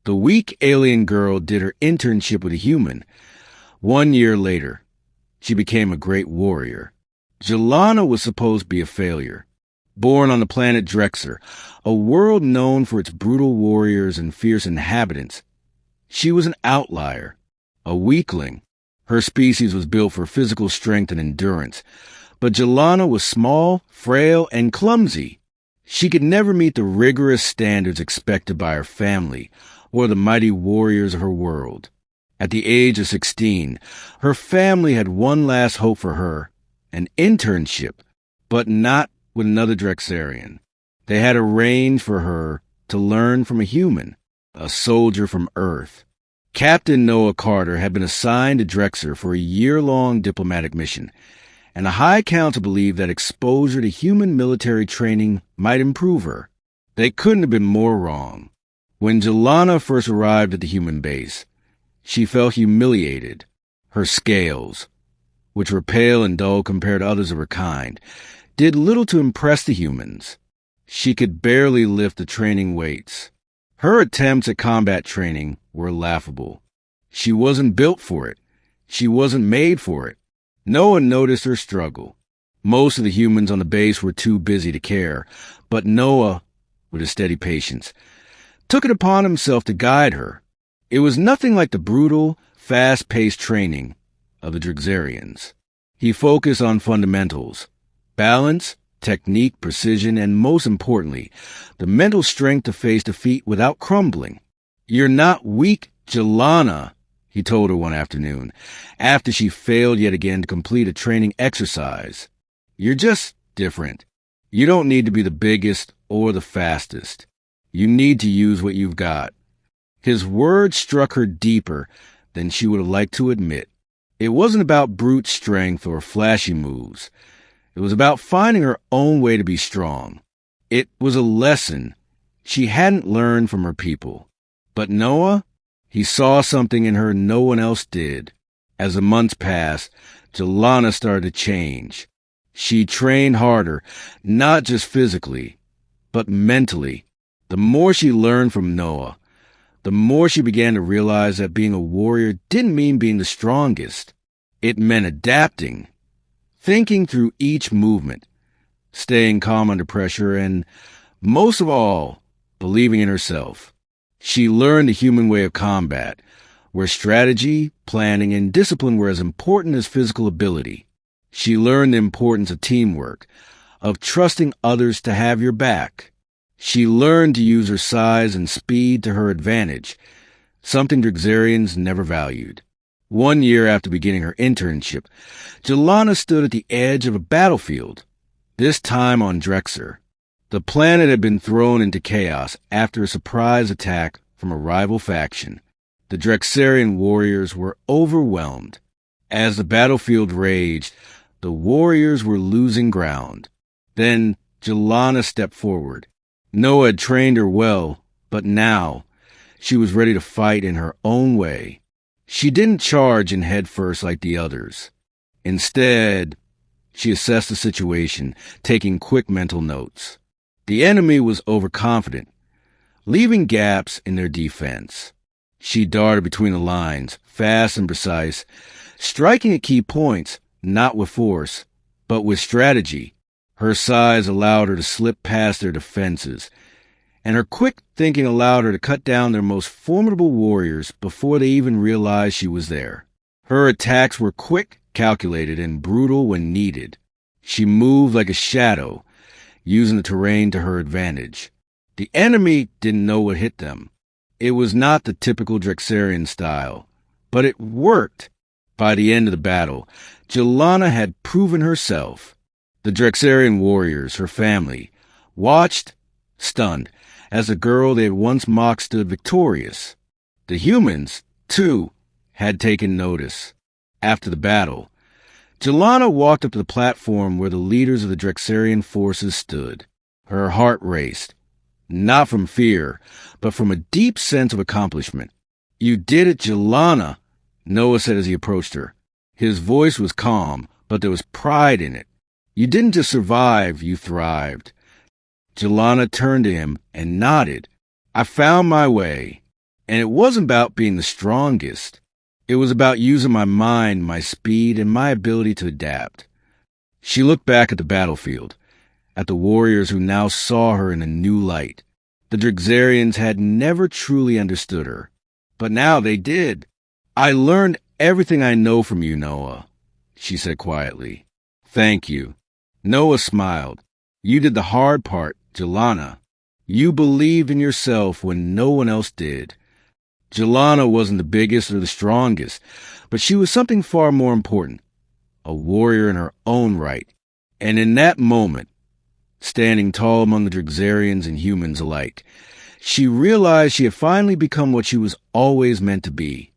The weak alien girl did her internship with a human. 1 year later, she became a great warrior. Jalana was supposed to be a failure. Born on the planet Drexar, a world known for its brutal warriors and fierce inhabitants, she was an outlier, a weakling. Her species was built for physical strength and endurance, but Jalana was small, frail, and clumsy. She could never meet the rigorous standards expected by her family or the mighty warriors of her world. At the age of 16, her family had one last hope for her, an internship, but not with another Drexarian. They had arranged for her to learn from a human, a soldier from Earth. Captain Noah Carter had been assigned to Drexar for a year-long diplomatic mission, and the High Council believed that exposure to human military training might improve her. They couldn't have been more wrong. When Jalana first arrived at the human base, she felt humiliated. Her scales, which were pale and dull compared to others of her kind, did little to impress the humans. She could barely lift the training weights. Her attempts at combat training were laughable. She wasn't built for it. She wasn't made for it. No one noticed her struggle. Most of the humans on the base were too busy to care, but Noah, with his steady patience, took it upon himself to guide her. It was nothing like the brutal, fast-paced training of the Drexarians. He focused on fundamentals: balance, technique, precision, and most importantly, the mental strength to face defeat without crumbling. "You're not weak, Jalana," he told her one afternoon, after she failed yet again to complete a training exercise. "You're just different. You don't need to be the biggest or the fastest. You need to use what you've got." His words struck her deeper than she would have liked to admit. It wasn't about brute strength or flashy moves. It was about finding her own way to be strong. It was a lesson she hadn't learned from her people. But Noah, he saw something in her no one else did. As the months passed, Jalana started to change. She trained harder, not just physically, but mentally. The more she learned from Noah, the more she began to realize that being a warrior didn't mean being the strongest. It meant adapting, thinking through each movement, staying calm under pressure, and, most of all, believing in herself. She learned the human way of combat, where strategy, planning, and discipline were as important as physical ability. She learned the importance of teamwork, of trusting others to have your back. She learned to use her size and speed to her advantage, something Drexarians never valued. 1 year after beginning her internship, Jalana stood at the edge of a battlefield, this time on Drexar. The planet had been thrown into chaos after a surprise attack from a rival faction. The Drexarian warriors were overwhelmed. As the battlefield raged, the warriors were losing ground. Then Jalana stepped forward. Noah had trained her well, but now she was ready to fight in her own way. She didn't charge in head first like the others. Instead, she assessed the situation, taking quick mental notes. The enemy was overconfident, leaving gaps in their defense. She darted between the lines, fast and precise, striking at key points, not with force, but with strategy. Her size allowed her to slip past their defenses, and her quick thinking allowed her to cut down their most formidable warriors before they even realized she was there. Her attacks were quick, calculated, and brutal when needed. She moved like a shadow, using the terrain to her advantage. The enemy didn't know what hit them. It was not the typical Drexarian style, but it worked. By the end of the battle, Jalana had proven herself. The Drexarian warriors, her family, watched, stunned, as the girl they had once mocked stood victorious. The humans, too, had taken notice. After the battle, Jalana walked up to the platform where the leaders of the Drexarian forces stood. Her heart raced, not from fear, but from a deep sense of accomplishment. "You did it, Jalana," Noah said as he approached her. His voice was calm, but there was pride in it. "You didn't just survive, you thrived." Jalana turned to him and nodded. "I found my way." And it wasn't about being the strongest. It was about using my mind, my speed, and my ability to adapt. She looked back at the battlefield, at the warriors who now saw her in a new light. The Drexarians had never truly understood her, but now they did. "I learned everything I know from you, Noah," she said quietly. "Thank you." Noah smiled. "You did the hard part, Jalana. You believed in yourself when no one else did." Jalana wasn't the biggest or the strongest, but she was something far more important, a warrior in her own right. And in that moment, standing tall among the Drexarians and humans alike, she realized she had finally become what she was always meant to be,